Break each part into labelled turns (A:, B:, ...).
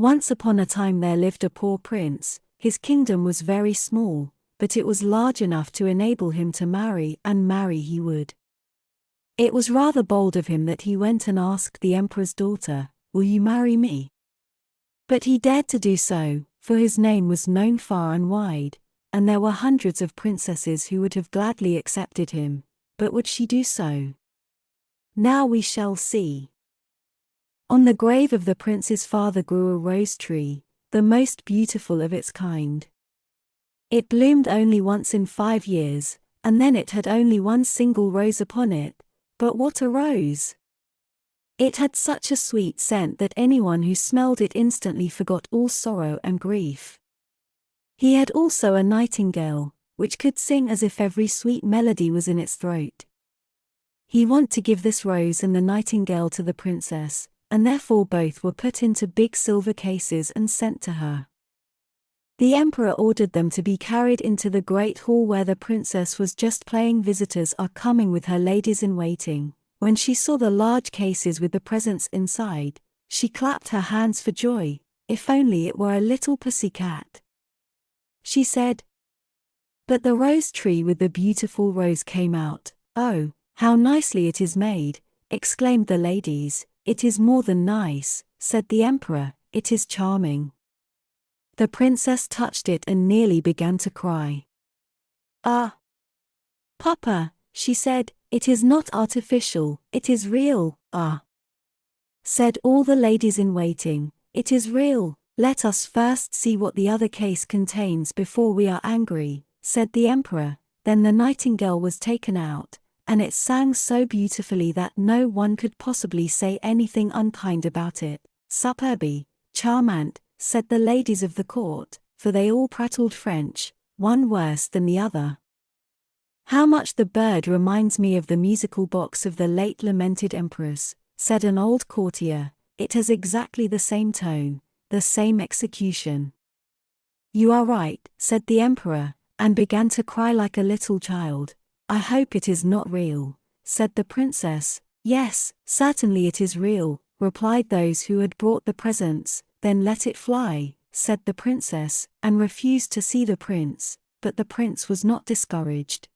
A: Once upon a time there lived a poor prince. His kingdom was very small, but it was large enough to enable him to marry, and marry he would. It was rather bold of him that he went and asked the emperor's daughter, "Will you marry me?" But he dared to do so, for his name was known far and wide, and there were hundreds of princesses who would have gladly accepted him, but would she do so? Now we shall see. On the grave of the prince's father grew a rose tree, the most beautiful of its kind. It bloomed only once in 5 years, and then it had only one single rose upon it, but what a rose! It had such a sweet scent that anyone who smelled it instantly forgot all sorrow and grief. He had also a nightingale, which could sing as if every sweet melody was in its throat. He wanted to give this rose and the nightingale to the princess, and therefore both were put into big silver cases and sent to her. The emperor ordered them to be carried into the great hall where the princess was just playing visitors are coming with her ladies-in-waiting. When she saw the large cases with the presents inside, she clapped her hands for joy. If only it were a little pussy cat, she said. But the rose tree with the beautiful rose came out. "Oh, how nicely it is made," exclaimed the ladies. "It is more than nice," said the emperor, "it is charming." The princess touched it and nearly began to cry. "Ah, Papa," she said, "it is not artificial, it is real." "Ah," said all the ladies in waiting, "it is real." "Let us first see what the other case contains before we are angry," said the emperor. Then the nightingale was taken out, and it sang so beautifully that no one could possibly say anything unkind about it. "Superbe, charmant," said the ladies of the court, for they all prattled French, one worse than the other. "How much the bird reminds me of the musical box of the late lamented empress," said an old courtier. "It has exactly the same tone, the same execution." "You are right," said the emperor, and began to cry like a little child. "I hope it is not real," said the princess. "Yes, certainly it is real," replied those who had brought the presents. "Then let it fly," said the princess, and refused to see the prince, but the prince was not discouraged.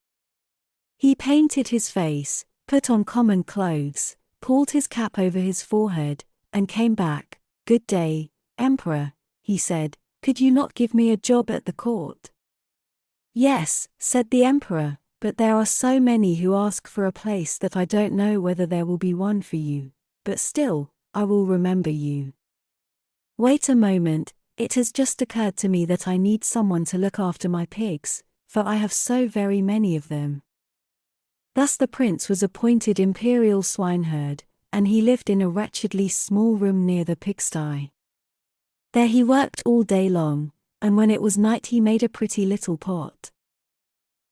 A: He painted his face, put on common clothes, pulled his cap over his forehead, and came back. "Good day, Emperor," he said. "Could you not give me a job at the court?" "Yes," said the emperor, "but there are so many who ask for a place that I don't know whether there will be one for you. But still, I will remember you. Wait a moment, it has just occurred to me that I need someone to look after my pigs, for I have so very many of them." Thus the prince was appointed imperial swineherd, and he lived in a wretchedly small room near the pigsty. There he worked all day long, and when it was night he made a pretty little pot.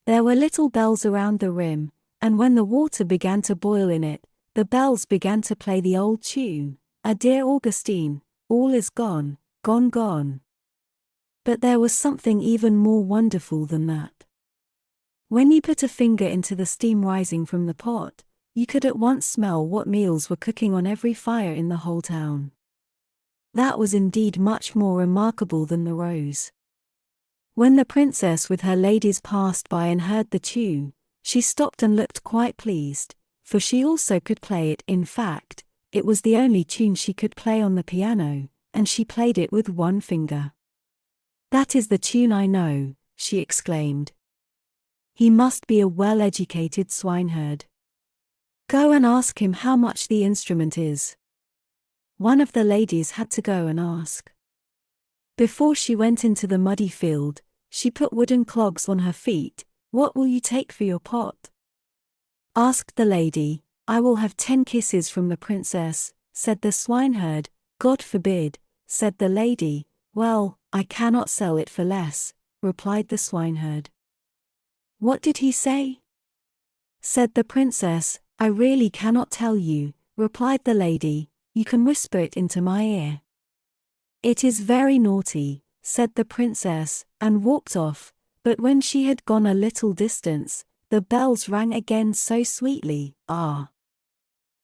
A: There were little bells around the rim, and when the water began to boil in it, the bells began to play the old tune, "Ah dear Augustine, all is gone, gone, gone." But there was something even more wonderful than that. When you put a finger into the steam rising from the pot, you could at once smell what meals were cooking on every fire in the whole town. That was indeed much more remarkable than the rose. When the princess with her ladies passed by and heard the tune, she stopped and looked quite pleased, for she also could play it. In fact, it was the only tune she could play on the piano, and she played it with one finger. "That is the tune I know," she exclaimed. "He must be a well-educated swineherd. Go and ask him how much the instrument is." One of the ladies had to go and ask. Before she went into the muddy field, she put wooden clogs on her feet. "What will you take for your pot?" asked the lady. "I will have 10 kisses from the princess," said the swineherd. "God forbid," said the lady. "Well, I cannot sell it for less," replied the swineherd. "What did he say?" said the princess. "I really cannot tell you," replied the lady. "You can whisper it into my ear." "It is very naughty," said the princess, and walked off, but when she had gone a little distance, the bells rang again so sweetly. "Ah,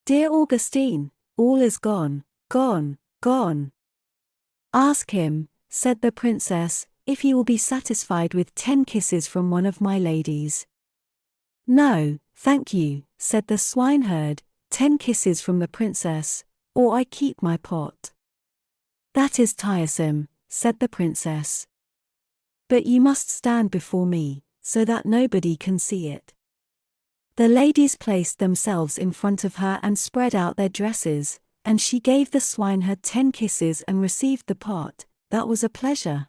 A: dear Augustine, all is gone, gone, gone." Ask him, said the princess, if he will be satisfied with 10 kisses from one of my ladies. No, thank you, said the swineherd, 10 kisses from the princess, or I keep my pot. That is tiresome, said the princess. But you must stand before me, so that nobody can see it. The ladies placed themselves in front of her and spread out their dresses, and she gave the swineherd 10 kisses and received the pot. That was a pleasure.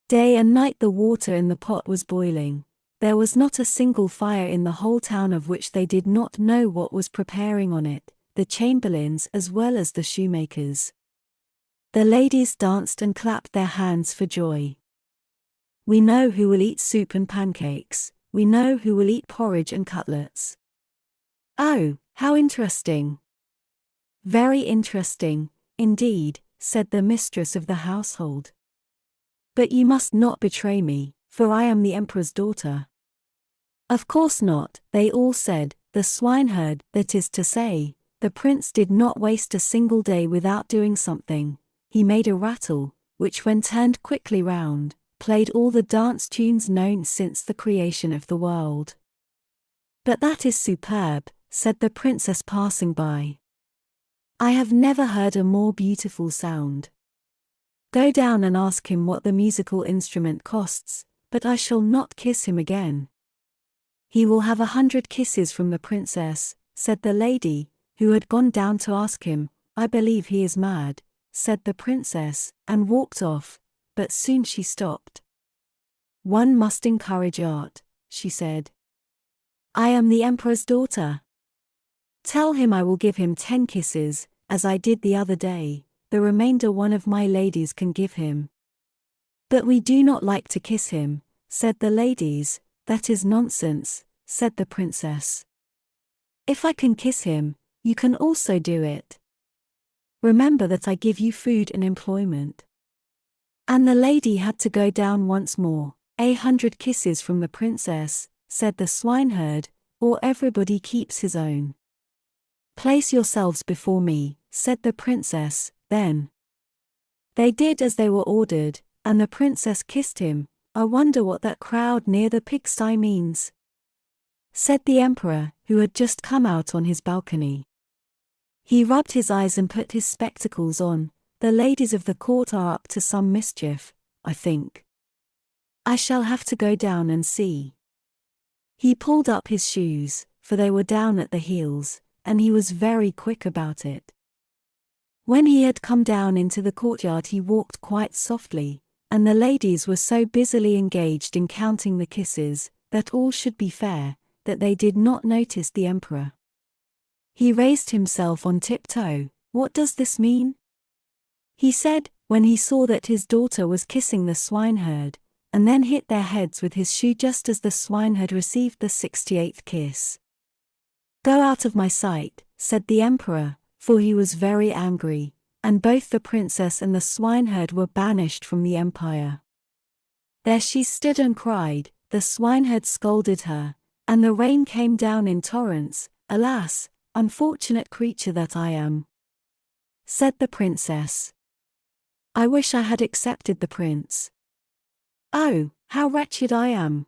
A: Day and night the water in the pot was boiling. There was not a single fire in the whole town of which they did not know what was preparing on it, the chamberlains as well as the shoemakers. The ladies danced and clapped their hands for joy. We know who will eat soup and pancakes, we know who will eat porridge and cutlets. Oh, how interesting! Very interesting, indeed, said the mistress of the household. But you must not betray me, for I am the emperor's daughter. Of course not, they all said. The swineherd, that is to say, the prince did not waste a single day without doing something. He made a rattle, which when turned quickly round, played all the dance tunes known since the creation of the world. But that is superb, said the princess passing by. I have never heard a more beautiful sound. Go down and ask him what the musical instrument costs, but I shall not kiss him again. He will have 100 kisses from the princess, said the lady, who had gone down to ask him. I believe he is mad, said the princess, and walked off, but soon she stopped. One must encourage art, she said. I am the emperor's daughter. Tell him I will give him 10 kisses, as I did the other day, the remainder one of my ladies can give him. But we do not like to kiss him, said the ladies. That is nonsense, said the princess. If I can kiss him, you can also do it. Remember that I give you food and employment. And the lady had to go down once more. 100 kisses from the princess, said the swineherd, or everybody keeps his own. Place yourselves before me, said the princess, then. They did as they were ordered, and the princess kissed him. I wonder what that crowd near the pigsty means, said the emperor, who had just come out on his balcony. He rubbed his eyes and put his spectacles on. The ladies of the court are up to some mischief, I think. I shall have to go down and see. He pulled up his shoes, for they were down at the heels, and he was very quick about it. When he had come down into the courtyard he walked quite softly, and the ladies were so busily engaged in counting the kisses, that all should be fair, that they did not notice the emperor. He raised himself on tiptoe. What does this mean? He said, when he saw that his daughter was kissing the swineherd, and then hit their heads with his shoe just as the swineherd received the 68th kiss. Go out of my sight, said the emperor, for he was very angry, and both the princess and the swineherd were banished from the empire. There she stood and cried. The swineherd scolded her, and the rain came down in torrents. Alas, unfortunate creature that I am, said the princess. I wish I had accepted the prince. Oh, how wretched I am.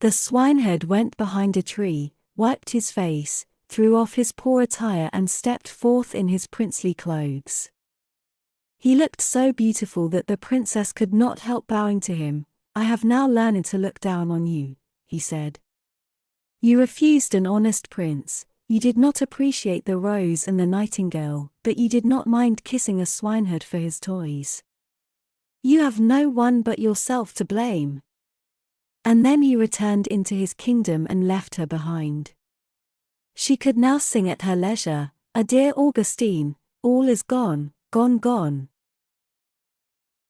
A: The swineherd went behind a tree, wiped his face, threw off his poor attire and stepped forth in his princely clothes. He looked so beautiful that the princess could not help bowing to him. I have now learned to look down on you, he said. You refused an honest prince, you did not appreciate the rose and the nightingale, but you did not mind kissing a swineherd for his toys. You have no one but yourself to blame. And then he returned into his kingdom and left her behind. She could now sing at her leisure, a dear Augustine, all is gone, gone, gone.